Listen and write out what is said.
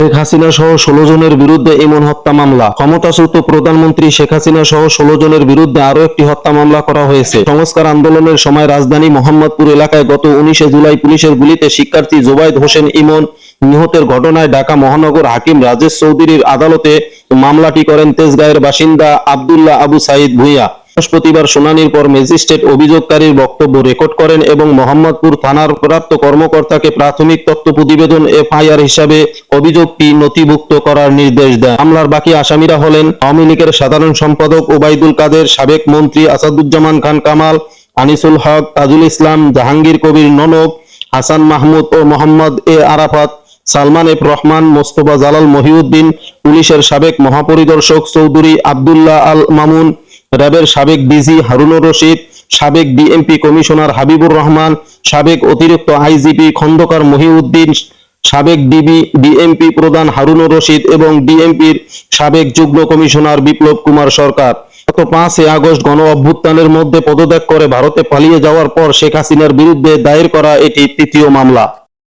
শেখ হাসিনা সহ 16 জনের বিরুদ্ধে ইমন হত্যা মামলা। ক্ষমতাচ্যুত প্রধানমন্ত্রী শেখ হাসিনা সহ 16 জনের বিরুদ্ধে আরো একটি হত্যা মামলা করা হয়েছে। সংস্কার আন্দোলনের সময় রাজধানী মোহাম্মদপুর এলাকায় গত 19 জুলাই পুলিশের গুলিতে শিক্ষার্থী জোবায়েদ হোসেন ইমন নিহতের ঘটনায় ঢাকা মহানগর হাকিম রাজেশ চৌধুরীর আদালতে মামলাটি করেন তেজগাঁয়ের বাসিন্দা আব্দুল্লাহ আবু সাইদ ভূঁইয়া। বৃহস্পতিবার শুনানির পর ম্যাজিস্ট্রেট অভিযোগকারীর বক্তব্য রেকর্ড করেন এবং মোহাম্মদপুর থানার প্রাপ্ত কর্মকর্তাকে প্রাথমিক তথ্য প্রতিবেদন এফআইআর হিসাবে অভিযোগটি নথিভুক্ত করার নির্দেশ দেন। মামলার বাকি আসামিরা হলেন আওয়ামী লীগের সাধারণ সম্পাদক ওবায়দুল কাদের, সাবেক মন্ত্রী আসাদুজ্জামান খান কামাল, আনিসুল হক, তাজুল ইসলাম, জাহাঙ্গীর কবির ননক, হাসান মাহমুদ ও মোহাম্মদ এ আরাফাত, সালমান এফ রহমান, মোস্তফা জালাল মহিউদ্দিন, পুলিশের সাবেক মহাপরিদর্শক চৌধুরী আব্দুল্লাহ আল মামুন, র্যাবের সাবেক ডিজি হারুনুর রশিদ, সাবেক ডিএমপি কমিশনার হাবিবুর রহমান, সাবেক অতিরিক্ত আইজিপি খন্দকার মহিউদ্দিন, সাবেক ডিএমপি প্রধান হারুনুর রশিদ এবং ডিএমপির সাবেক যুগ্ম কমিশনার বিপ্লব কুমার সরকার। গত 5 আগস্ট গণ অভ্যুত্থানের মধ্যে পদত্যাগ করে ভারতে পালিয়ে যাওয়ার পর শেখ হাসিনার বিরুদ্ধে দায়ের করা এটি তৃতীয় মামলা।